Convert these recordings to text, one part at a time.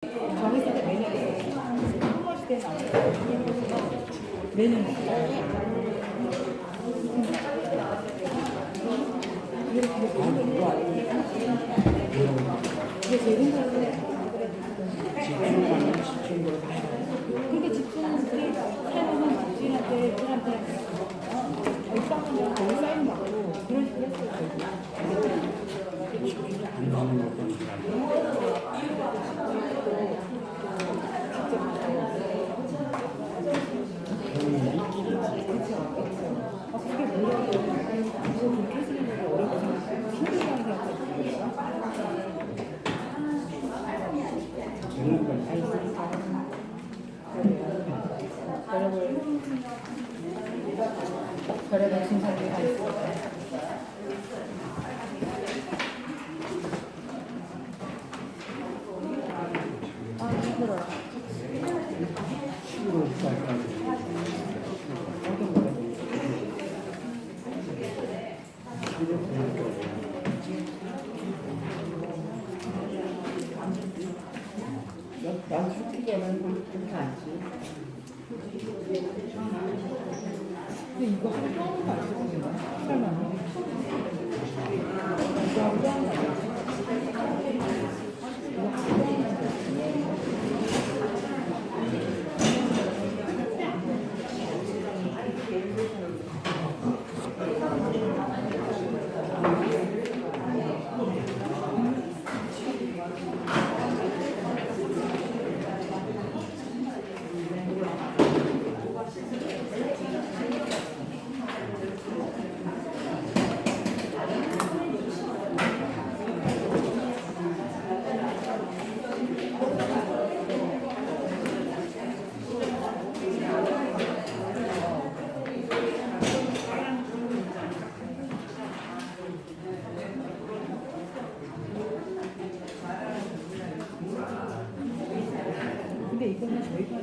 정했을 때 메뉴를 선거 시대에 나오는 메뉴는 이게 제 생각에 집중하는 집중으로 다 그러니까 집중을 사용하면 집주인한테 사람들한테 싸우면 거기 쌓이는 거 같고 그런 식으로 했어요. 안 가는 것도 그게 뭐라고 이거 그렇게 해주는 게 어렵고 힘들다는 생각이 저런 걸다 있으니까 별의별 진상들이 다 있어요. 아, 힘들어요. 15살까지 난 숙기가는 그렇게 않지. 근데 이거 하루 동안 안 쓰는 건가? 설마. 이거 하루 동안 안 쓰는 근데 이거는 저희가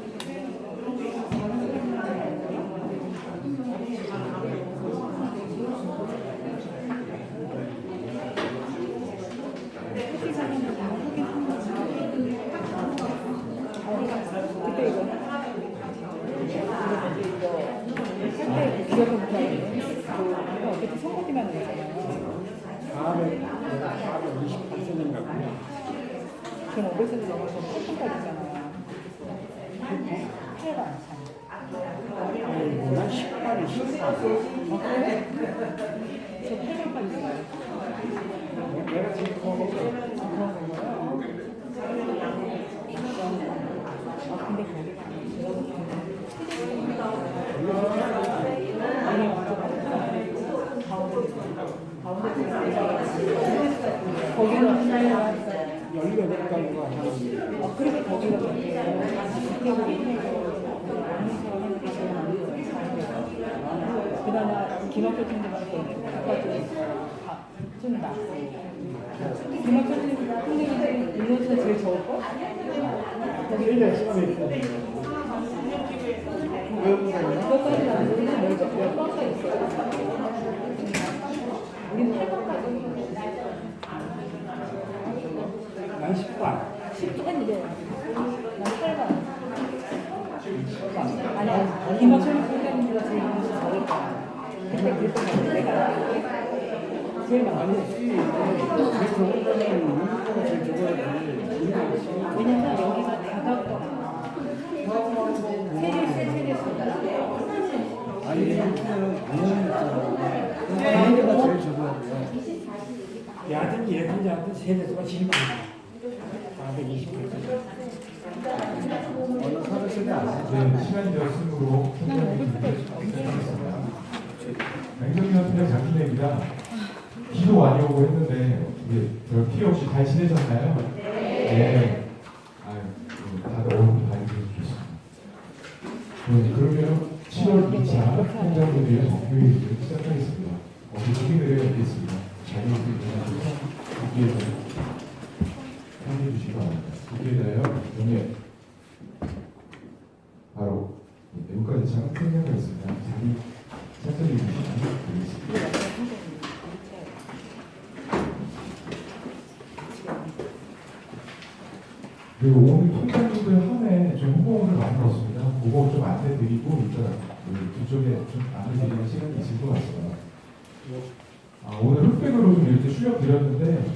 그때 이거 그때 기억을 못하겠네. 그 어쨌든 선거 때만 그랬잖아요. 428세인가 그냥 그럼 500세도 넘어서 8천까지잖아요. 8가 안 차. 난 18이 14. 아, 그래? 저 8번까지 있어요. 내가 지금 거기 그런 건가요? 아, 근데 거기가 아니, 먼저 거기가 18가구가 하는 그래서 거기가 그나마 김학철 선생님한테 좀 낫고 김학철 선생님이 인원수가 제일 적을걸? 거기 1년 시간이 있어. 그것까지는 아니고 몇 번가 있어요. 우리는 8번까지 난 18. 10번이래. 난 8번. 아니야, 김학철 선생님보다 제일 인원수 적을 거야. 그때 그랬던 거 내가 제일 많아. 왜냐면 여기가 다가거나 세리스 아니, 이거는 가운데가 제일 적어요. 야든 예든자든 세대수가 제일 많아. 428. 어느 사를 쓰지 않아요. 네, 시간이 되었으므로 시작하겠습니다. 행정위원회 장준혜입니다. 비도 많이 오고 했는데 별 피해 없이 잘 지내셨나요? 네. 아유, 다들 얼굴 밝으셔서 좋습니다. 네, 그러면 7월 2차 행정부의 정규회의를 시작하겠습니다. 소개를 해드리겠습니다. 자리에서 일어나셔서 국기에서 함께 해주시기 바랍니다. 국기에 대하여 명예 바로 내국가대 장 생략가 있습니다. 자리 선택해 주시면 되겠습니다. 그리고 오늘 통장님들 한해 좀 홍보를 많이 넣었습니다. 그거 좀 안내드리고 이따 뒤쪽에 좀 안내드리는 시간이 있을 것 같습니다. 오늘 흑백으로 좀 이렇게 출력 드렸는데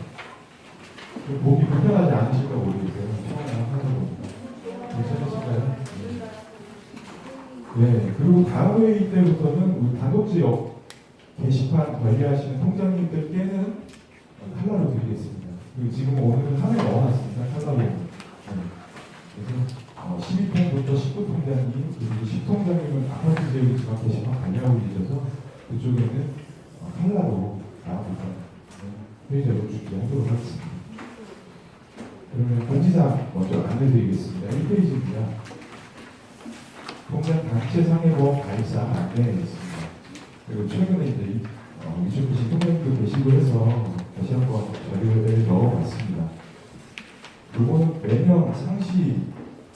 좀 보기 불편하지 않으실까 모르겠어요. 처음에 하다 보니까 괜찮으실까요? 네. 그리고 다음 회의 때부터는 우리 단독지역 게시판 관리하시는 통장님들께는 칼라로 드리겠습니다. 그리고 지금 오늘은 한 해 넣어놨습니다. 칼라로. 네. 그래서 12통부터 19통장님 그리고 10통장님은 아파트 지역의 지방 게시판 관리하고 계셔서 그쪽에는 칼라로 다음부터 회의자로 준비하도록 하겠습니다. 그러면 공지사항 먼저 안내드리겠습니다. 1페이지입니다. 통장 단체 상해보험 가입사 안내했습니다. 그리고 최근에 이제 이쪽에 통장님도 계시고 해서 다시 한번 자료를 넣어봤습니다. 이거는 매년 상시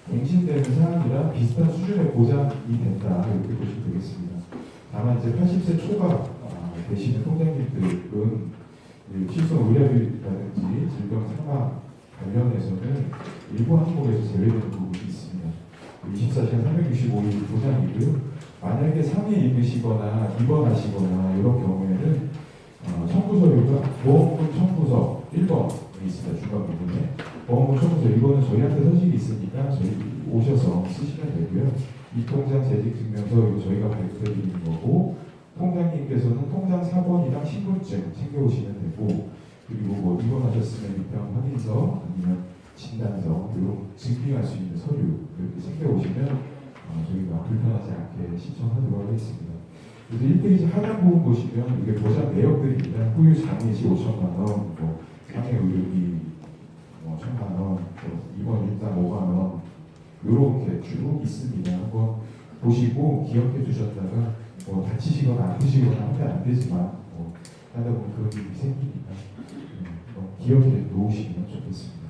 갱신되는 사항이라 비슷한 수준의 보장이 된다 이렇게 보시면 되겠습니다. 다만 이제 80세 초과 되시는 통장님들은 실손 의료비라든지 질병 사망 관련해서는 일부 항목에서 제외되는 부분이 있습니다. 24시간 365일 보장이고요. 만약에 상해 입으시거나 입원하시거나 이런 경우에는 청구 서류가 보험금 청구서 1번에 있습니다. 중간 부분에 보험금 청구서 이거는 저희한테 서식이 있으니까 저희 오셔서 쓰시면 되고요. 이 통장 재직 증명서 이거 저희가 발급해 드리는 거고 통장님께서는 통장 사본이랑 신분증 챙겨오시면 되고 그리고 뭐 입원하셨으면 입병 확인서 아니면 진단서 이런 증빙할 수 있는 서류 이렇게 챙겨오시면 저희가 불편하지 않게 신청하도록 하겠습니다. 그래서 1페이지 하단 부분 보시면 이게 보장 내역들입니다. 후유 장애 시 5천만 원, 뭐 장애 의료비 1,000만 원, 입원 일당 5만 원 이렇게 쭉 있습니다. 한번 보시고 기억해 두셨다가 뭐 다치시거나 아프시거나 하면 안 되지만 하다 보면 그런 일이 생기니까 기억해 놓으시면 좋겠습니다.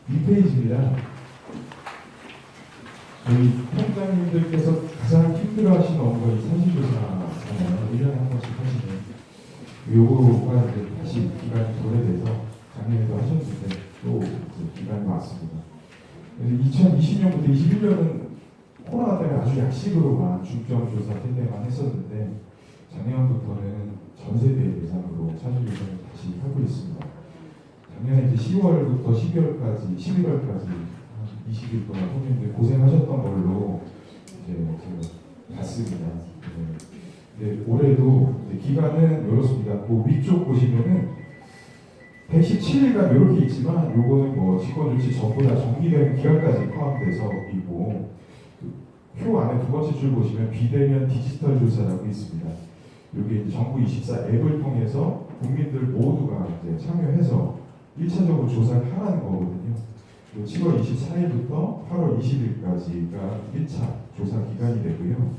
2페이지입니다. 저희 통장님들께서 가장 힘들어하시는 업무가 사실조사잖아요. 1년에 한 번씩 하시는 요거가 이제 다시 기간이 도래돼서 작년에도 하셨는데 또 기간이 왔습니다. 그래서 2020년부터 21년은 코로나 때문에 아주 약식으로만 중점조사 때때만 했었는데 작년부터는 전 세대 대상으로 사실조사를 다시 하고 있습니다. 작년에 이제 10월부터 12월까지 11월까지 20일 동안 손님들 고생하셨던 걸로 이제 제가 봤습니다. 네, 올해도 이제 기간은 이렇습니다. 그 위쪽 보시면은 117일간 이렇게 있지만 요거는 뭐 직권조치 전부 다 정리된 기간까지 포함돼서 있고 표 안에 두 번째 줄 보시면 비대면 디지털 조사라고 있습니다. 여기 이제 정부 24 앱을 통해서 국민들 모두가 이제 참여해서 1차적으로 조사를 하라는 거거든요. 7월 24일부터 8월 20일까지가 1차 조사 기간이 되고요.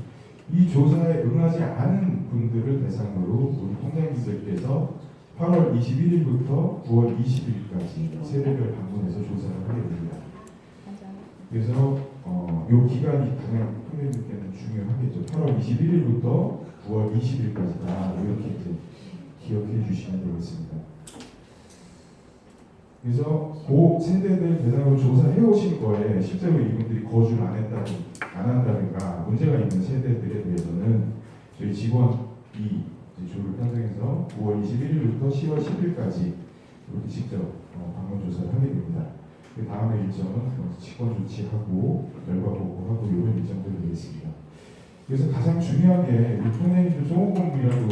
이 조사에 응하지 않은 분들을 대상으로 우리 통장님들께서 8월 21일부터 9월 20일까지 세대별 방문해서 조사를 하게 됩니다. 그래서 이 기간이 가장 통장님들께는 중요하겠죠. 8월 21일부터 9월 20일까지다 이렇게 이제 기억해 주시면 되겠습니다. 그래서 그 세대들 대상으로 조사해 오신 거에 실제로 이분들이 거주를 안 한다든가 문제가 있는 세대들에 대해서는 저희 직원이 조를 편성해서 9월 21일부터 10월 10일까지 이렇게 직접 방문 조사를 하게 됩니다. 그 다음에 일정은 직원 조치하고 결과 보고하고 이런 일정들이 되겠습니다. 그래서 가장 중요한 게 우리 통행인들 소모공이라도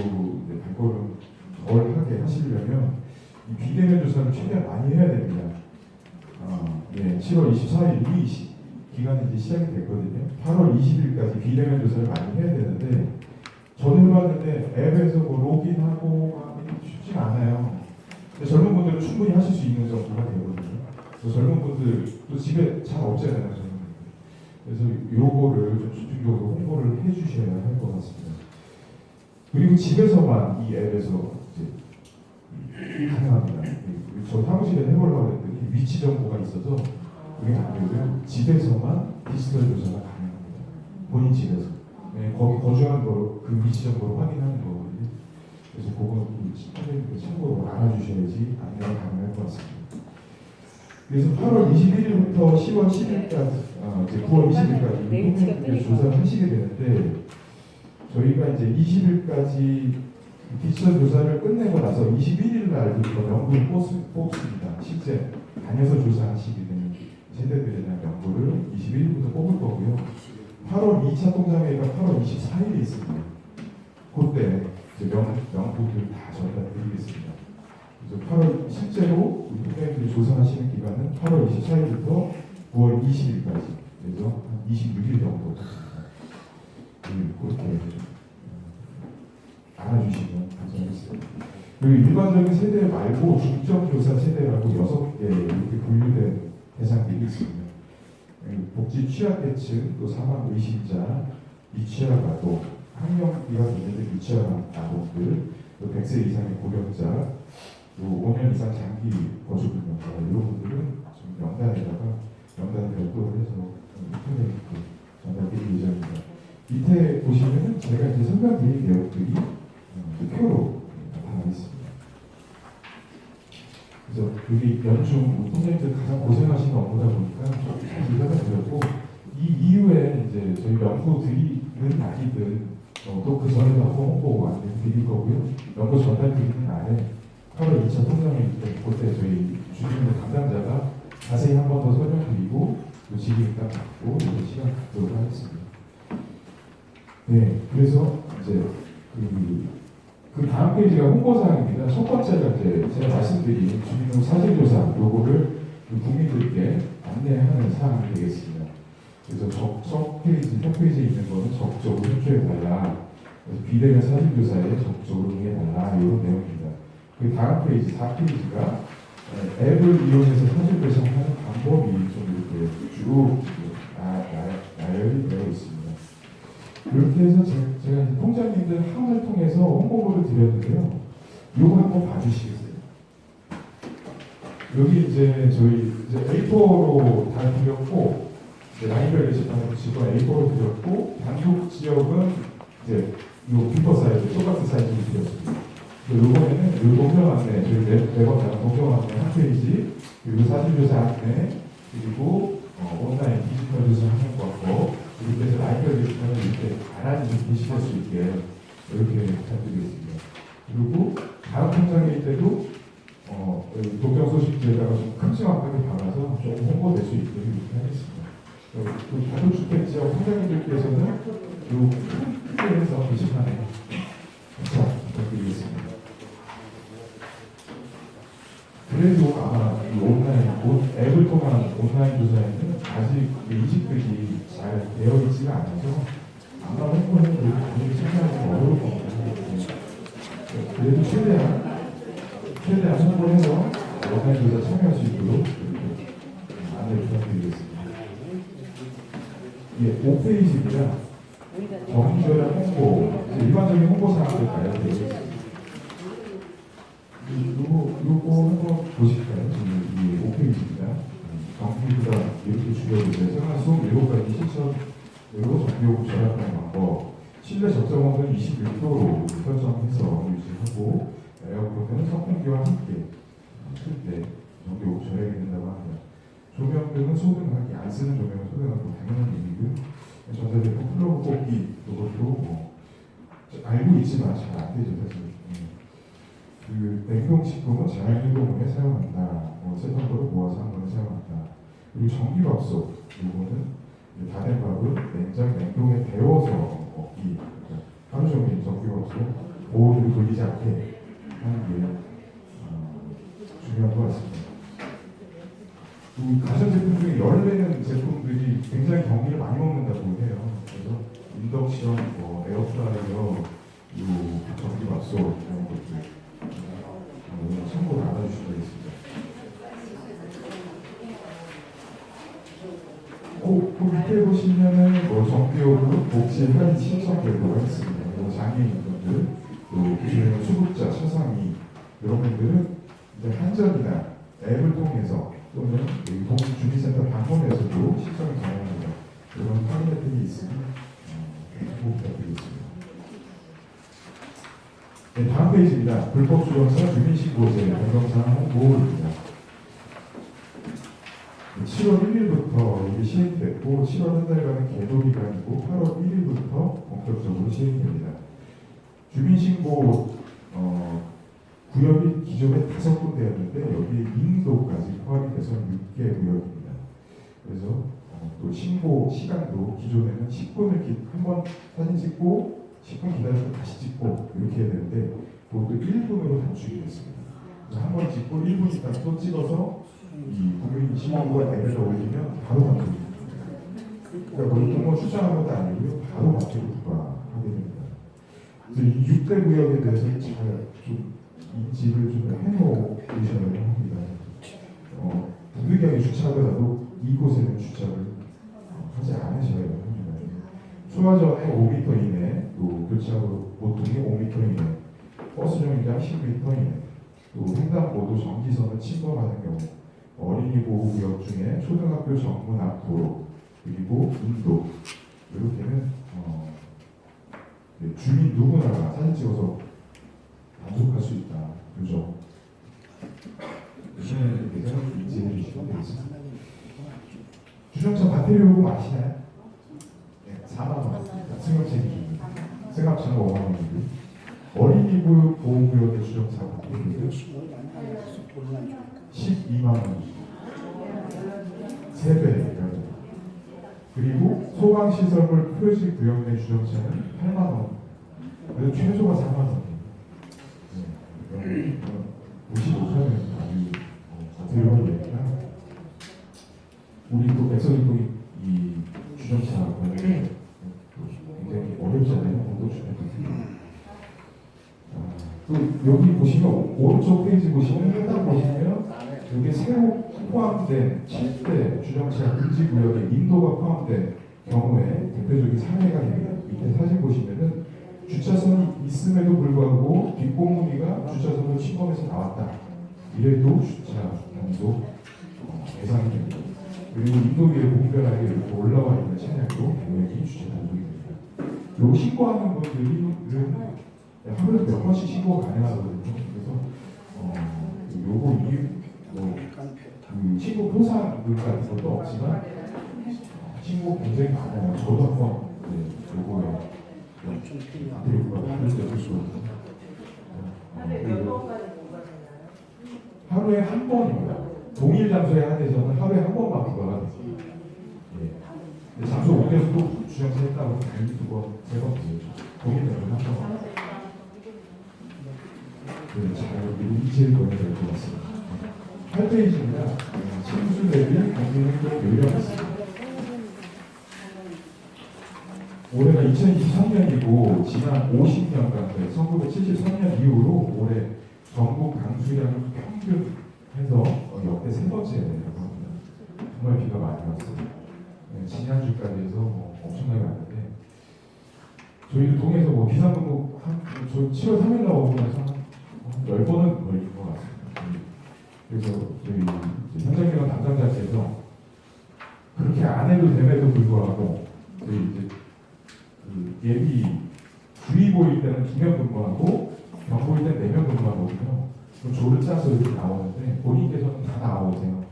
발걸음 덜 하게 하시려면 이 비대면 조사를 최대한 많이 해야 됩니다. 7월 24일 이 기간이 이제 시작이 됐거든요. 8월 20일까지 비대면 조사를 많이 해야 되는데 저도 해봤는데 앱에서 뭐 로그인하고 하기 쉽지 않아요. 근데 젊은 분들은 충분히 하실 수 있는 정도가 되거든요. 그래서 젊은 분들도 집에 잘 없잖아요. 젊은 분들. 그래서 요거를 좀 집중적으로 홍보를 해주셔야 할 것 같습니다. 그리고 집에서만 이 앱에서 이제 가능합니다. 저 사무실에 해보려고 했더니 위치 정보가 있어서 그게 안 되고요. 집에서만 디지털 조사가 가능합니다. 본인 집에서. 거기 거주하는 거, 그 위치 정보를 확인하는 거거든요. 그래서 그건 참고로 알아주셔야지 안내가 가능할 것 같습니다. 그래서 8월 21일부터 10월 10일까지, 이제 9월 20일까지 통계를 조사를 하시게 되는데 저희가 이제 20일까지 디지털 조사를 끝내고 나서 21일 날부터 명부를 뽑습니다. 실제 다녀서 조사하시게 되는 세대들에 대한 명부를 21일부터 뽑을 거고요. 8월 2차 통장회의가 8월 24일에 있습니다. 그때 이제 명부들 다 전달드리겠습니다. 그래서 8월 실제로 우리 통장회의들이 조사하시는 기간은 8월 24일부터 9월 20일까지 그래서 한 26일 정도 됐습니다. 그렇게 알아주시면 감사하겠습니다. 그리고 일반적인 세대 말고 중점조사 세대라고 6개 이렇게 분류된 대상들이 있습니다. 복지 취약계층, 또 사망 의심자, 미취학 아동, 학령기가 문제된 미취학 아동들, 또 100세 이상의 고령자, 또 5년 이상 장기 거주불명자 이런 분들은 좀 명단을 별도로 해서 인터넷 전달드릴 예정입니다. 밑에 보시면은 제가 이제 설명드린 내용들이 표로 나타나 있습니다. 그래서 여기 연중 통장님들 가장 고생하시는 업무다 보니까 좀 자세히 설명드렸고 이 이후에 이제 저희 명부 드리는 날이든 또 그 전에도 한번 홍보 안내 드릴 거고요. 명부 전달 드리는 날에 8월 2차 통장회의 때 그때 저희 주민들 담당자가 자세히 한 번 더 설명드리고 또 질의응답 받고 시간 갖도록 하겠습니다. 네, 그래서 이제 그 다음 페이지가 홍보사항입니다. 첫 번째가 이제 제가 말씀드린 주민등 사실조사 요거를 국민들께 안내하는 사항이 되겠습니다. 그래서 첫 페이지, 첫 페이지에 있는 거는 적극적으로 협조해달라. 비대면 사실조사에 적극적으로 응해달라. 이런 내용입니다. 그 다음 페이지, 4페이지가 앱을 이용해서 사실조사하는 방법이 좀 이렇게 쭉 나열이 되어 있습니다. 이렇게 해서 제가 이제 통장님들 항을 통해서 홍보를 드렸는데요. 이거 한번 봐주시겠어요? 여기 이제 저희 이제 A4로 다 드렸고, 라인별 게시판에 붙이고 A4로 드렸고, 단독 지역은 이제 이 비퍼 사이즈, 똑같은 사이즈로 드렸습니다. 요번에는 이 동정 안내, 저희 매번 나온 동정 안내 한 페이지, 그리고 사진조사 안내, 그리고 온라인 디지털 조사하는 방법, 이렇게 해서 라인별 게시판을 이렇게 나란히 좀 게시할 수 있게 이렇게 부탁드리겠습니다. 그리고 다음 통장회의 때도 동정 소식지에다가 좀 큼지막하게 박아서 좀 홍보될 수 있도록 이렇게 하겠습니다. 또 다도주택 지역 통장님들께서는 이 크게 해서 게시판에 부탁드리겠습니다. 그래도 아마 이 온라인, 앱을 통한 온라인 조사에는 아직 인식들이 잘 되어 있지가 않아서 아마 홍보해도 당연히 참여하기 어려울 겁니다. 그래도 최대한 홍보해서 온라인 조사 참여할 수 있도록 안내 부탁드리겠습니다. 예, 5페이지입니다. 정기적인 홍보, 일반적인 홍보 사항들 가야 되겠습니다. 요거 한번 보실까요? 이 5페이지입니다. 정기보다 이렇게 줄여보세요. 생활 수업 7가지 실천으로 정기요금 절약하는 방법. 실내 적정온도는 26도로 설정해서 유지하고 에어컨은 선풍기와 함께 틀 때 정기요금 절약이 된다고 합니다. 조명 등은 소등하기, 안 쓰는 조명은 소등하고 당연한 얘기고요. 전자제품 플러그 꽂기 이것도 뭐 알고 있지만 잘 안 되죠 사실. 그 냉동식품은 자연유도문에 사용한다. 세탁도를 모아서 한 번에 사용한다. 그리고 전기밥솥 이거는 다 된 밥을 냉동에 데워서 먹기. 그러니까 하루 종일 전기밥솥 보온을 돌리지 않게 하는 게 중요한 것 같습니다. 가전제품 중에 열내는 제품들이 굉장히 전기를 많이 먹는다고 해요. 그래서 인덕션, 에어프라이어, 전기밥솥 이런 것들 참고를 알아주시면 되겠습니다. 그 밑에 보시면은 정기요금 복지 할인 신청 결과가 있습니다. 장애인분들, 그중에 수급자, 차상위 이런 분들은 이제 한전이나 앱을 통해서 또는 주민센터 방문에서도 신청이 가능합니다. 이런 할인 혜택이 있으니 참고 부탁드리겠습니다. 네, 다음 페이지입니다. 불법 주정차 주민신고제 변경사항 홍보입니다. 7월 1일부터 이게 시행됐고 7월 한 달간은 계도 기간이고 8월 1일부터 본격적으로 시행됩니다. 주민신고 구역이 기존에 5군데였는데 여기에 인도까지 포함이 돼서 6개 구역입니다. 그래서 또 신고 시간도 기존에는 10분을 한 번 사진 찍고 10분 기다려서 다시 찍고 이렇게 해야 되는데 그것도 1분으로 단축이 됐습니다. 한 번 찍고 1분 있다가 또 찍어서 이 국민 신고가 대표를 올리면 바로 단축이 됩니다. 그러니까 보통 추천한 것도 아니고요. 바로 단축을 부과하게 됩니다. 그래서 이 6대 구역에 대해서 잘 좀 인지를 좀 해놓으셔야 합니다. 부득이하게 주차하더라도 이곳에는 주차를 하지 않으셔야 합니다. 소화전에 5m 이내, 또 교차로 보통이 5m 이내, 버스 정류장 10m 이내, 또 횡단보도 정지선을 침범하는 경우, 어린이 보호구역 중에 초등학교 정문 앞 도로, 그리고 인도, 이렇게는 주민 누구나가 사진 찍어서 단속할 수 있다. 그죠? 대해서 인지해 주시면 되겠습니다. 주정차 배터리 요금 아시나요? 네, 4만 원. 승합차 기준입니다. 승합차는 5만 원이고요. 어린이 보호구역의 주정차 배터리는 12만 원. 3배입니다. 그리고 소방시설물 표시 구역 내 주정차는 8만 원. 그래서 최소가 4만 원. 무시 못하는 아주 배터리가 되니까 우리 또 백석이 이 주정차 굉장히 어렵잖아요. 또 여기 보시면 오른쪽 페이지 보시면 해당 보시면 여기 새로 포함된 7대 주정차 금지 구역에 인도가 포함된 경우에 대표적인 사례가 있습니다. 밑에 사진 보시면은 주차선이 있음에도 불구하고 뒷공무니가 주차선을 침범해서 나왔다. 이래도 주차 단속 대상이 됩니다. 그리고 인도 위에 공별하게 이렇게 올라와 있는 차량도 당연히 주차 단속이 됩니다. 요 신고하는 분들은 하루에 몇 번씩 신고가 가능하거든요. 그래서 요거 그 신고 보상 같은 것도 없지만 신고 굉장히 많아요. 저도 한번 요거에 하루에 한 번입니다. 동일 장소에 한해서는 하루에 한 번만 부과가 됩니다. 예. 장소 옮겨서 또 주정차했다고 당연히 2번, 3번 되죠. 동일 장소에 한 번. 잘 인지를 보내야 될 것 같습니다. 8페이지입니다. 침수 대비 공민행동 요령입니다. 올해가 2023년이고 지난 50년간 1973년 이후로 올해 전국 강수량 평균해서 역대 3번째라고 합니다. 정말 비가 많이 왔어요. 지난주까지 해서 엄청나게 왔는데 저희도 동해에서 비상근무 저 7월 3일 나오고 나서 10번은 걸린 것 같습니다. 그래서 저희 현장기관 담당자께서 그렇게 안 해도 됨에도 불구하고 저희 이제 예비 주의보일 때는 2명 근무하고 경보일 때는 4명 근무하거든요. 조를 짜서 이렇게 나오는데 본인께서는 다 나오세요.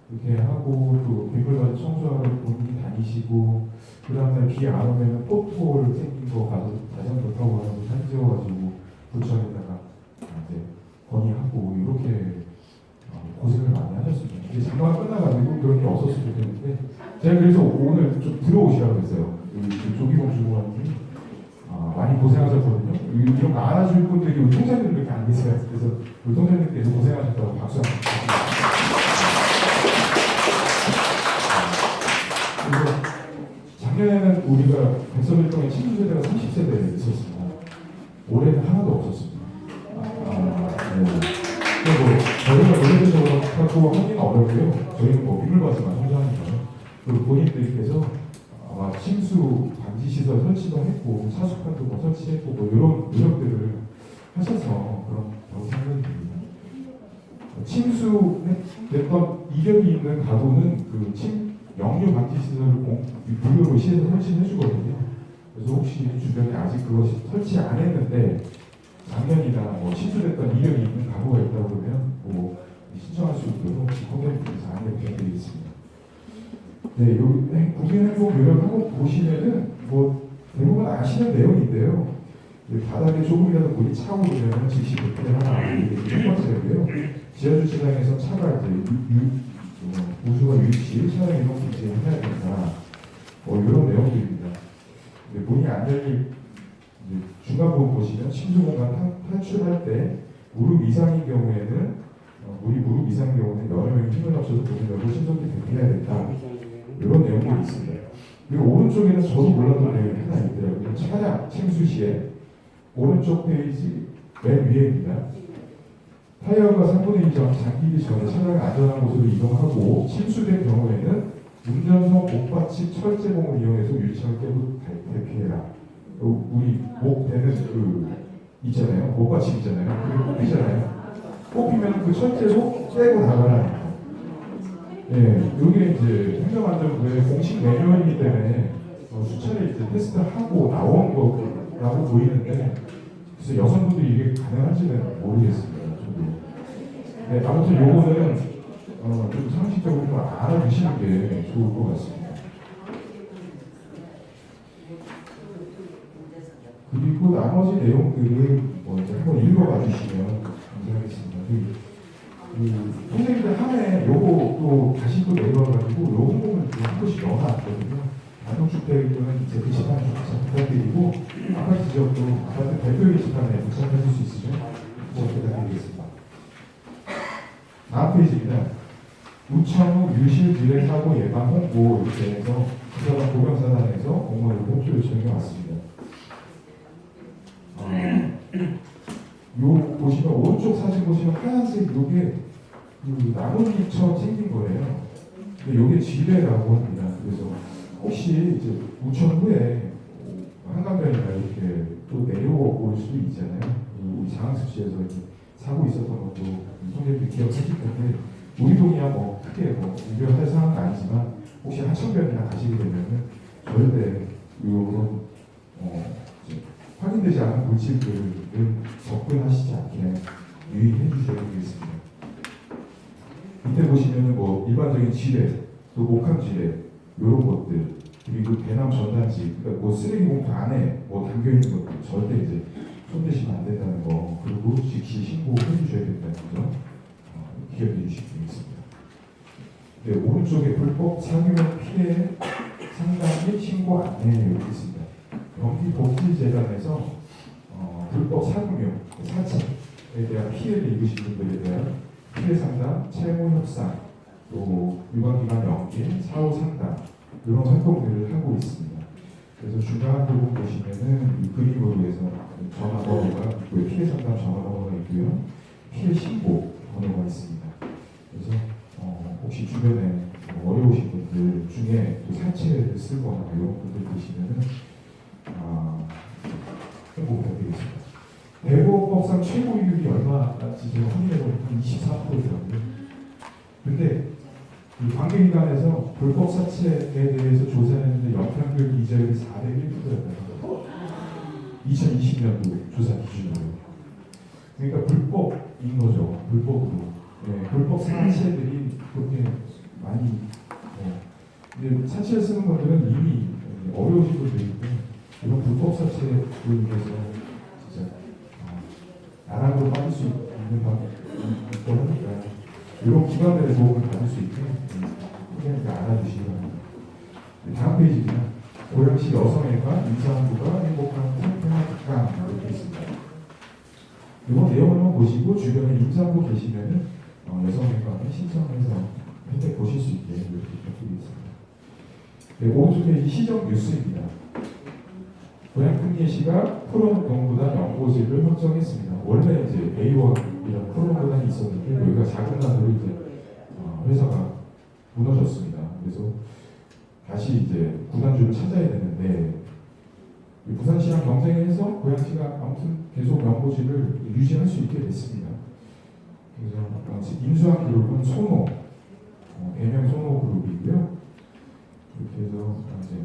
이렇게 하고 또 빗물바지 청소하러 본인이 다니시고 그 다음날 비 안 오면 포토를 생긴 거 가서 자전거 타고 가서 사진 찍어가지고 부처에다가 이제 건의하고 이렇게 고생을 많이 하셨습니다. 이제 장마가 끝나가지고 그런 게 없었으면 좋겠는데 제가 그래서 오늘 좀 들어오시라고 했어요. 조기공 주무관님 많이 고생하셨거든요. 이런 거 알아줄 분들이 우리 통장님들 이렇게 안 계세요. 그래서 우리 통장님께서 고생하셨다고 박수 한번 드립니다. 그래서 작년에는 우리가 백석일동에 침수세대가 30세대 있었습니다. 올해는 하나도 없었습니다. 저희가 논리적으로 갖고 하기는 어렵고요. 저희는 빗물바지만 성장하니까요. 그리고 본인들께서 아마 침수 방지 시설 설치도 했고 사수판도 설치했고 이런 노력들을 하셔서 그런 생각이 듭니다. 침수됐던 이력이 있는 가구는 그 역류 방지 시설을 무료로 시에서 설치해 주거든요. 그래서 혹시 주변에 아직 그것이 설치 안 했는데 작년이나 침수됐던 이력이 있는 가구가 있다고 그러면 신청할 수 있도록 콘텐츠에서 안내 부탁드리겠습니다. 네, 여기 국민행복 요령하고 보시면은 뭐 대부분 아시는 내용인데요. 바닥에 조금이라도 물이 차고 그러면 즉시 대피를 하나 이게 첫 번째고요. 지하주차장에서 차가 이제 우수가 유입시 차량 이동 금지를 해야 된다. 이런 내용들입니다. 문이 안 열린 중간 부분 보시면 침수 공간 탈출할 때 무릎 이상인 경우에는 물이 무릎 이상인 경우는 여러 명이 힘을 합쳐서 문을 열고 신속히 대피해야 된다. 이런 내용들이 있습니다. 그리고 오른쪽에는 저도 몰랐던 내용이 하나 있더라고요. 차량 침수 시에 오른쪽 페이지 맨 위에입니다. 타이어가 3분의 2 이상 잠기기 전에 차량을 안전한 곳으로 이동하고 침수된 경우에는 운전석 목받침 철제봉을 이용해서 유리창을 깨고 대피해라. 우리 목 대는 있잖아요. 목받침 있잖아요. 그게 뽑히잖아요. 뽑히면 그 철제로 깨고 나가라는 거. 예, 여기 이제 행정안전부의 공식 매뉴얼이기 때문에 수차례 이제 테스트하고 나온 거라고 보이는데, 그래서 여성분들이 이게 가능한지는 모르겠습니다. 저도. 네, 아무튼 요거는 좀 상식적으로 좀 알아두시는 게 좋을 것 같습니다. 그리고 나머지 내용들을 이제 한번 읽어봐 주시면 감사하겠습니다. 선생님들 하에 요거 또 다시 또 내려와가지고 요 부분을 한 번씩 넣어놨거든요. 단독주택은 이제 그 집안에 좀 부탁드리고, 아파트 지역도 아파트 대표 게시판에 부착하실 수 있으면 부탁드리겠습니다. 다음 페이지입니다. 우천후 유실 지뢰 사고 예방 홍보 이렇게 해서 부서관 고병사단에서 공무원 홍보 요청이 왔습니다. 요 보시면 오른쪽 사진 보시면 하얀색 요게 나뭇잎처럼 생긴 거예요. 근데 요게 지뢰라고 합니다. 그래서 혹시 이제 우천 후에 한강변이나 이렇게 또 내려올 수도 있잖아요. 우리 장항습시에서 사고 있었던 것도 선생님들 기억하실 텐데, 우리 동이야 뭐 크게 뭐 유명할 상황은 아니지만 혹시 하천변이나 가시게 되면은 절대 이런 확인되지 않은 물질들을 접근하시지 않게 유의해 주셔야 되겠습니다. 밑에 보시면은 뭐 일반적인 지뢰, 또 목함 지뢰 이런 것들, 그리고 대남 전단지, 그러니까 뭐 쓰레기 봉투 안에 뭐 담겨 있는 것들 절대 이제 손대시면 안 된다는 거, 그리고 즉시 신고해 주셔야 된다는 점 기억해 주시기 바랍니다. 네, 오른쪽에 불법 착용 피해 상담 및 신고 안내 이렇게 있습니다. 경기복지재단에서 불법 착용, 사찰에 대한 피해를 입으신 분들에 대한 피해 상담, 채무 협상, 또 유관기관 연계, 사후 상담 이런 활동들을 하고 있습니다. 그래서 중간 부분 보시면은 이 그림으로 해서 전화번호가 있고요, 피해 상담 전화번호가 있고요, 피해 신고 번호가 있습니다. 그래서 혹시 주변에 어려우신 분들 중에 또 사채를 쓰거나 이런 분들 계시면은 홍보 부탁드리겠습니다. 대법원상 최고이율이 얼마인지 제가 확인해보니까 24%더라고요. 근데 이 관계기관에서 불법 사채에 대해서 조사했는데 연평균 이자율이 401%였다는 2020년도 조사 기준으로. 그러니까 불법인 거죠. 불법으로. 네, 불법 사채들이 그렇게 많이. 근데 사채를 쓰는 분들은 이미 어려우신 분들이기 때문에 이런 불법 사채로 인해서 진짜 나락으로 빠질 수 있는 방법이 있고 하니까 이런 기관들의 도움을 받을 수 있게 그냥 알아주시기 바랍니다. 다음 페이지입니다. 고양시 여성회관 임산부가 행복한 태평한 특강 이렇게 있습니다. 이번 내용을 한번 보시고 주변에 임산부 계시면은 여성회관에 신청해서 혜택 보실 수 있게 이렇게 부탁드리겠습니다. 네, 오른쪽 페이지 시정 뉴스입니다. 고양특례시가 프로농구단 연고지를 확정했습니다. 원래 이제 A1이라는 프로농구단이 있었는데 여기가 자금난으로 이제 회사가 무너졌습니다. 그래서 다시 이제 구단주를 찾아야 되는데 부산시랑 경쟁해서 고양시가 아무튼 계속 연고지를 유지할 수 있게 됐습니다. 그래서 인수한 그룹은 소노, 대명 소노 그룹이고요. 이렇게 해서 이제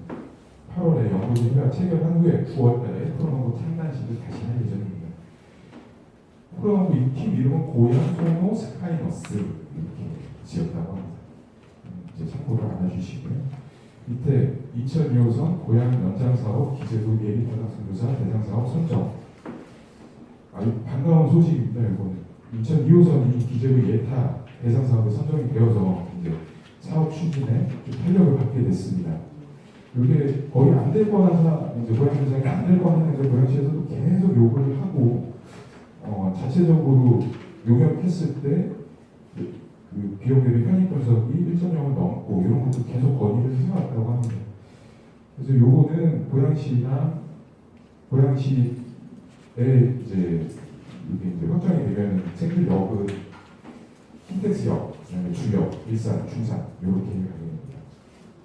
8월에 연고지가 체결한 후에 9월달에 프로농구 창단식을 다시 할 예정입니다. 프로농구 팀 이름은 고양 소노 스카이너스 이렇게 지었다고 합니다. 이제 참고를 알아주시고요. 밑에 2002호선 고양 연장사업 기재도 예비타당선교사 대상사업 선정. 아주 반가운 소식입니다. 이거는 2002호선이 기재도 예타 대상사업에 선정이 되어서 이제 사업 추진에 좀 탄력을 받게 됐습니다. 이게 거의 안 될 거라서 이제 고양 연장이 안 될 거 하는데 고양시에서도 계속 요구를 하고 자체적으로 용역했을 때 그 비용 대비 편익 분석이 1.0을 넘고 이런 것도 계속 건의를 해왔다고 합니다. 그래서 요거는 고양시의 이제 이게 이제 확정이 되면 생들역은 킨텍스역, 그다음에 주역, 일산, 중산 이렇게 가게 됩니다.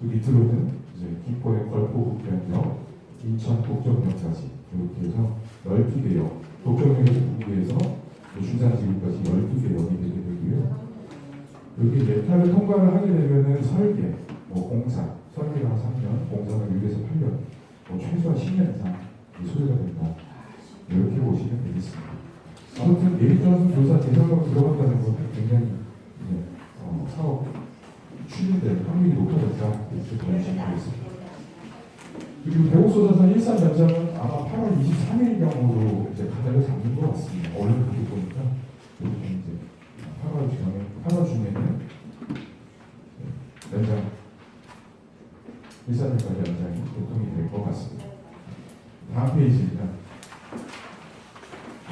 그 밑으로는 이제 김포의 걸포북변역, 인천 독점역까지 이렇게 해서 12개역, 독점역에서 북부에서 중산 지구까지 12개 역이 되게 되고요. 여기 예타를 통과를 하게 되면은 설계, 공사, 설계가 3년, 공사가 6에서 8년, 최소한 10년 이상 소요가 된다. 이렇게 보시면 되겠습니다. 아무튼 예비타당 교사 대상으로 들어간다는 것은 굉장히 사업 추진될 확률이 높아졌다. 이렇게 보시면 되겠습니다. 그리고 대구소자산 일산 연장은 아마 8월 23일경으로 이제 가닥을 잡는 것 같습니다. 얼른 그렇게 보니까 이렇게 이제 8월 중에는 연장 일산역까지 연장이 개통이 될 것 같습니다. 다음 페이지입니다.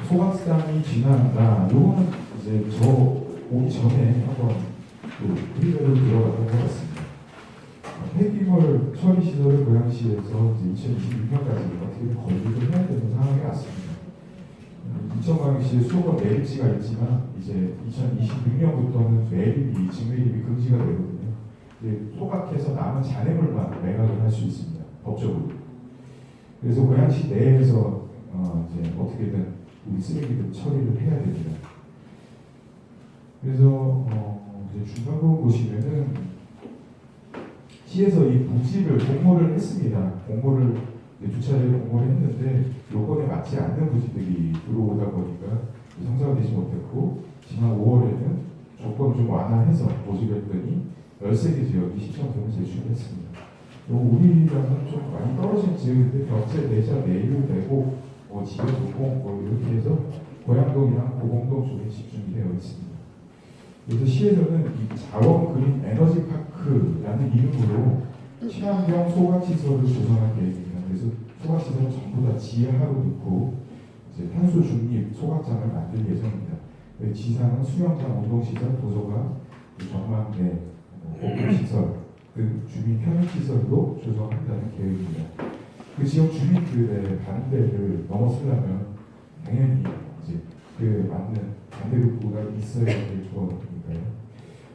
소각산이 지난다. 요거는 이제 저 오기 전에 한번 그리대로 들어갔던 것 같습니다. 폐기물 처리 시설을 고양시에서 2026년까지 어떻게든 건립을 해야 되는 상황에 왔습니다. 인천광역시에 수도권 매립지가 있지만 이제 2026년부터는 매립이 직매립이 금지가 되거든요. 소각해서 남은 잔해물만 매각을 할 수 있습니다. 법적으로. 그래서 고양시 내에서 이제 어떻게든 우리 쓰레기들 처리를 해야 됩니다. 그래서 이제 중간 부분 보시면은 시에서 이 부지를 공모를 했습니다. 공모를 두 차례 공모를 했는데 요건에 맞지 않는 부지들이 들어오다 보니까 성사가 되지 못했고 지난 5월에는 조건을 좀 완화해서 모집했더니 13개 지역이 신청서를 제출했습니다. 우리랑은 좀 많이 떨어진 지역인데 벽제 내자 내유 되고 지역 도공 이렇게 해서 고양동이랑 고공동 쪽에 집중이 되어 있습니다. 그래서 시에서는 이 자원 그린 에너지 파크라는 이름으로 친환경 소각시설을 조성할 계획입니다. 그래서 소각시설은 전부 다 지하로 넣고 이제 탄소 중립 소각장을 만들 예정입니다. 지상은 수영장, 운동시설, 도서관, 전망대, 공공시설 등 주민 편의시설로 조성한다는 계획입니다. 그 지역 주민들의 반대를 넘어서려면 당연히 이제 그 맞는 반대 욕구가 있어야 될 거니까요.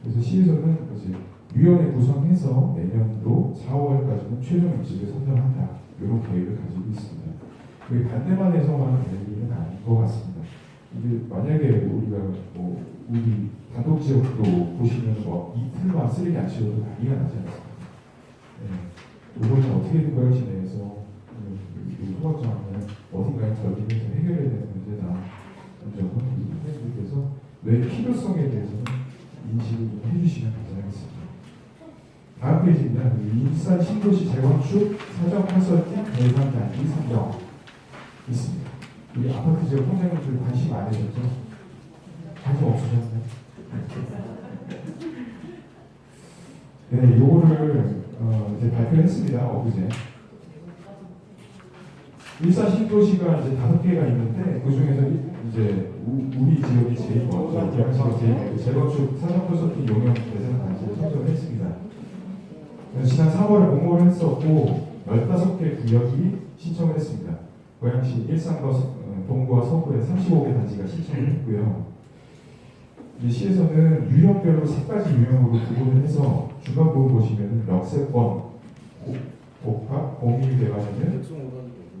그래서 시에서는 이제 위원회 구성해서 내년도 4월까지는 최종 입지를 선정한다. 이런 계획을 가지고 있습니다. 반대만 해서만 될 일은 아닌 것 같습니다. 이게 만약에 우리가 우리 단독 지역도 보시면 이틀만 쓰레기 안 치워도 난리가 나지 않습니까? 이거는 어떻게든 고양시 내에서 소각장을 어딘가에 전리해서 해결해야 되는 문제다. 선생님께서 왜 필요성에 대해서는 인식을 좀 해주시면 감사하겠습니다. 다음 페이지입니다. 인산 신도시 재건축 사정 컨설팅 대상단지 선정 있습니다. 우리 아파트 지역 통장님들 관심 많으셨죠? 관심 없으셨나요? 네, 요거를 이제 발표했습니다. 엊그제. 일산 신도시가 이제 5개가 있는데 그 중에서 이제 우리 지역이 제일 먼저 고양시가 제일 재건축 사정 컨설팅 용역 대상 단지를 선정했습니다. 지난 3월에 공모를 했었고 15개 구역이 신청을 했습니다. 고양시 일산과 동구와 서구에 35개 단지가 신청을 했고요. 시에서는 유형별로 3가지 유형으로 구분을 해서 중간 부분 보시면 역세권, 복합, 공유개발에는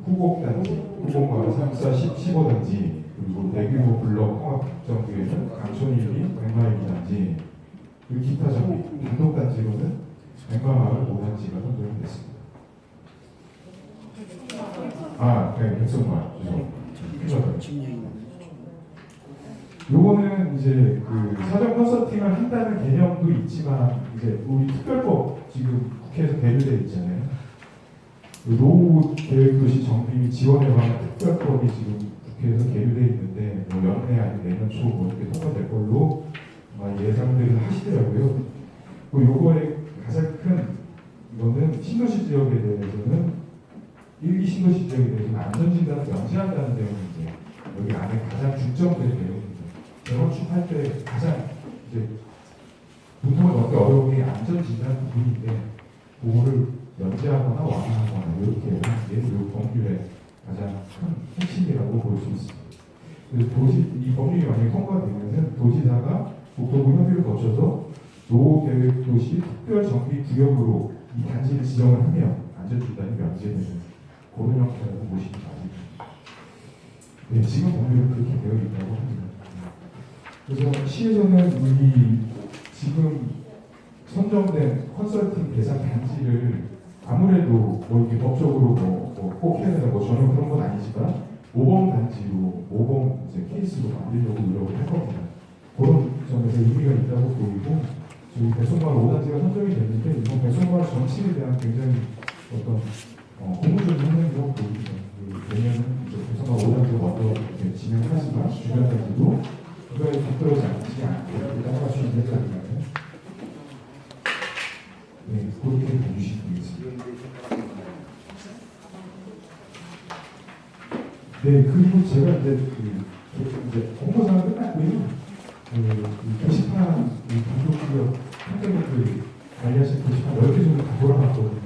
후곡단지, 후곡마을 3사 15단지, 그리고 대규모 블록 통합정비에는 강촌 1기, 백마일기 단지, 그리고 기타 정비, 단독단지로는 백마마을 5단지가 선정이 됐습니다. 네, 백성마을. 요거는 이제 그 사전 컨설팅을 한다는 개념도 있지만 이제 우리 특별법 지금 국회에서 계류돼 있잖아요. 그 노후 계획도시 정비 및 지원에 관한 특별법이 지금 국회에서 계류돼 있는데 뭐 연내 아니면 내년 초 뭐 이렇게 통과될 걸로 아마 예상들을 하시더라고요. 그 요거의 가장 큰 이거는 신도시 지역에 대해서는 1기 신도시 지역에 대해서는 안전진단을 명시한다는 내용이 이제 여기 안에 가장 중점된 내용입니다. 재건축할 때 가장 이제 보통은 얻기 어려운 게 안전진단 부분인데 그거를 연재하거나 완화하거나 이렇게 하는 게 이 법률의 가장 큰 핵심이라고 볼 수 있습니다. 그래서 이 법률이 만약에 통과되면은 도지사가 국토부 협의를 거쳐서 노후계획도시 특별정비구역으로 이 단지를 지정을 하면 안전진단이 명시되는 그런 형태라고 보시기 바랍니다. 네, 지금 법률은 그렇게 되어 있다고 합니다. 그래서 시에서는 이 지금 선정된 컨설팅 대상 단지를 아무래도 뭐 이게 법적으로 꼭 해야 된다고 전혀 그런 건 아니지만 모범 단지로 모범 이제 케이스로 만들려고 노력을 할 겁니다. 그런 점에서 의미가 있다고 보이고 저희 배송마을 5단지가 선정이 됐는데 이번 배송마을 전체에 대한 굉장히 어떤 고무적인 환경이라고 보입니다. 내년은 이제 배송마을 5단지가 먼저 진행하지만 주변 단지도 그거에 뒤떨어지지 않게 따라갈 수 있는 까지는 네, 그렇게 봐주시면 되겠습니다. 네, 그리고 제가 이제 공모사가 끝났고요. 그 게시판 단독기업 한국인들 관리하신 게시판 10개 정도 다 돌아봤거든요.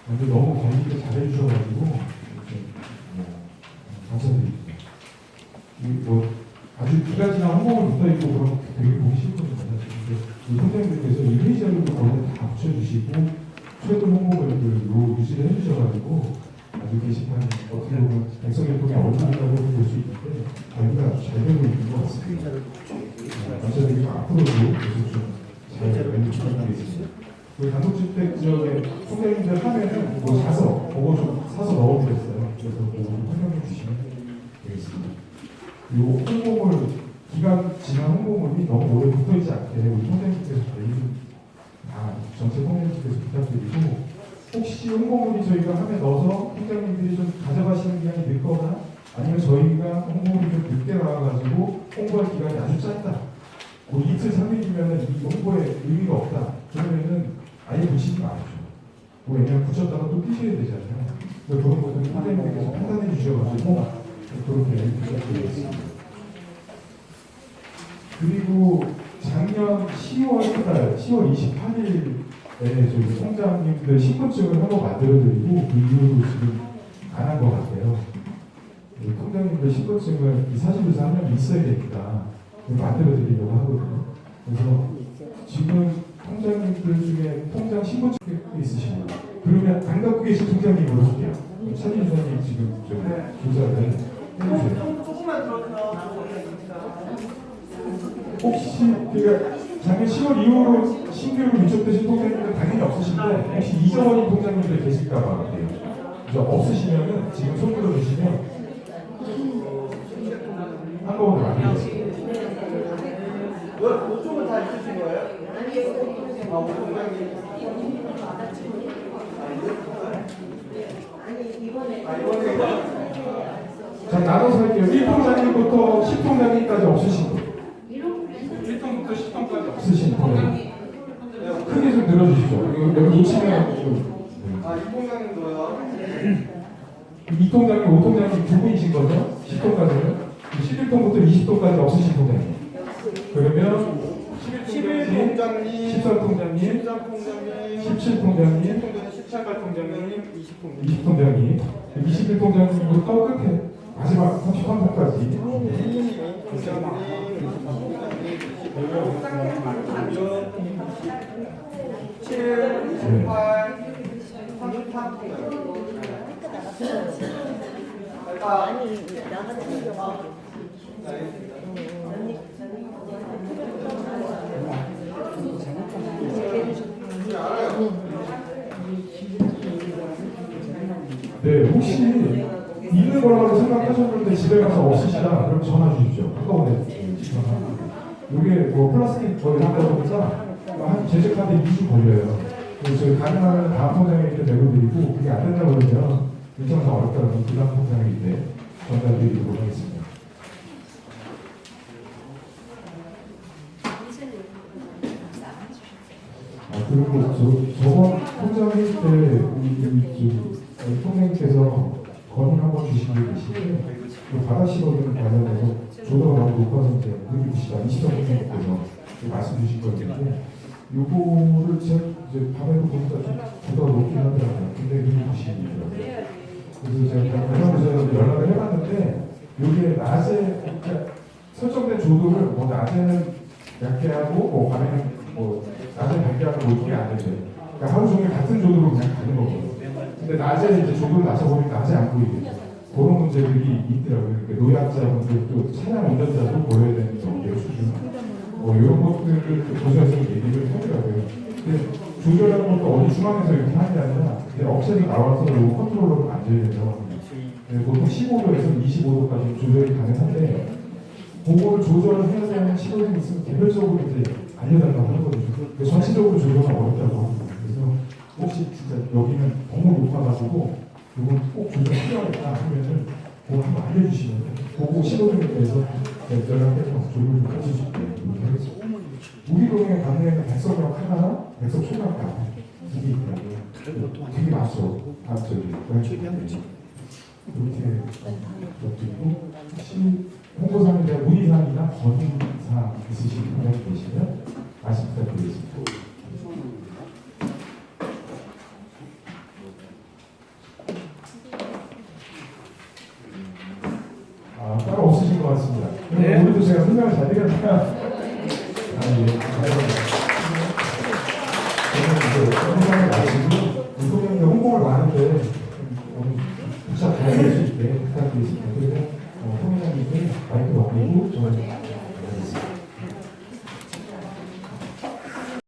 근데 너무 관리를 잘해주셔가지고 감사드립니다. 뭐 아주 두 가지나 홍보를 붙어있고 그런 되게 보기 싫거든요. 근데 선생님들께서 이 회의 자료도 거기에 다 붙여주시고 최근 홍보글들로 유지를 해주셔가지고 아주 게시판이 어떻게 보면 백성교통의 얼굴이라고 볼 수 있는데 관리가 아주 잘 되고 있는 것 같습니다. 감사드리고 앞으로도 계속 좀잘 부탁드리겠습니다. 우리 단독주택 지역에 선생님들 하면은 뭐 사서 그거 좀 사서 넣어드렸어요. 그래서 그거 활용해 주시면 되겠습니다. 이 홍보물 기간 지난 홍보물이 너무 오래 붙어있지 않게 우리 선생님께서 저희 다 전체 선생님께서 부탁드리고 혹시 홍보물이 저희가 함에 넣어서 팀장님들이 좀 가져가시는 기간이 늦거나 아니면 저희가 홍보물이 좀 늦게 나와가지고 홍보할 기간이 아주 짧다. 뭐 이틀 3일이면 이 홍보에 의미가 없다. 그러면은 아예 붙이지 마십시오. 뭐 왜냐면 붙였다가 또 뛰셔야 되잖아요. 그래서 그런 것들은 팀장님께서 판단해 주셔가지고 그렇게 부탁드리겠습니다. 그리고 작년 10월 28일에 저희 총장님들 신분증을 한번 만들어드리고 그 이후로 지금 안 한 것 같아요. 통장님들 신분증을 이 사실에서 하면 있어야 됩니다. 만들어드리려고 하거든요. 그래서 지금 통장님들 중에 통장 신분증 있으시면 그러면 안 갖고 계신 통장님으로 할게요. 차진선님 지금 좀 조사를 해주세요. 조금만 들어서 혹시 그러니까 작년 10월 이후로 신규로 위촉되신 통장님들 당연히 없으신데 혹시 이정원인 통장님들 계실까봐 그래요. 그래서 없으시면은 지금 손 들어주시면 한꺼번에 만들겠습니다. 이쪽은 다 있으신 거예요? 아, 오통장님. 자, 나눠서 할게요. 1통장님부터 10통장님까지 없으신 분. 1통부터 10통까지 없으신 통장님. 크게 좀 들어주시죠. 여기 놓치면 좀. 아, 이통장님도요? 2통장님, 5통장님 두 분이신 거죠? 10통까지는? 11통부터 20통까지 없으신 통장님. 그러면 11통장님, 13통장님, 13통장님, 17통장님, 18통장님, 20통장님. 20통장님, 21통장님부터 끝에 마지막 33통까지. 아니 나 같은 경우 네, 혹시 있는 거라고 생각하셨는데 집에 가서 없으시다 그럼 전화 주십시오. 한꺼번에 집중하고. 이게 뭐 플라스틱 거의 하다 보니까 한 제작하는데 2주 걸려요. 그래서 저희 가능하면 다음 포장일 때 내고드리고 그게 안 된다 그러면 일정상 어렵다 그러면 그 다음 포장일 때 전달드리도록 하겠습니다. 그리고 저번 포장일 때 우리 통장님께서 건의 한번 주신 게 계신데 그 바다 시거든 관련해서 조도가 너무 높아서 이제 느끼시다 20%께서 말씀 주신 거 있는데 요거를 제가 이제 밤에도 보니까 좀 조도가 높긴 하더라고요. 근데 그게 주시더라고요. 그래서 제가 관련해서 연락을 해봤는데 요게 낮에 그러니까 설정된 조도를 뭐 낮에는 얇게 하고 뭐 밤에는 뭐 낮에 얇게 하고 뭐 이게 안 되죠. 그러니까 하루 종일 같은 조도로 그냥 가는 거거든요. 근데 낮에 이제 조도를 낮춰보니까 낮에 안 보이게 그런 문제들이 있더라고요. 그러니까 노약자분들 또 차량 운전자도 보여야 되는 정도의 수준 이런 것들을 조사해서 얘기를 하더라고요. 근데 조절하는 것도 어디 중앙에서 이렇게 하는 게 아니라 업체도 나와서 요 컨트롤러로 앉아야 돼요. 보통 15도에서 25도까지 조절이 가능한데 그거를 조절을 해야 되는 시간이 있으면 개별적으로 이제 알려달라고 하거든요. 전체적으로 조절은 어렵다고 합니다. 그래서 혹시 진짜 여기는 너무 높아가지고 이건 꼭 조절 필요하겠다 하면은 그거 한번 알려주시면 그거 15도에 대해서 연락해서 조율을 좀 해주실 때 이렇게 하겠습니다. 우리동에 가능한 백석역 하나, 백석 초등학교 이게 있더라고요. 되게 많죠. 이렇게 그리고 혹시 홍보사항에 대한 문의사항이나 건의사항 있으신 분이 계시면 말씀 부탁드리겠습니다. 따로 없으신 것 같습니다. 네. 오늘도 제가 설명을 잘 드렸나요? 아니, 저는 이제 설명을 마치고 대통령님 홍보를 많은데 부착 잘 될 수 있게 부탁드리겠습니다. 그리고 통일장님께 마이크 넘기고 저는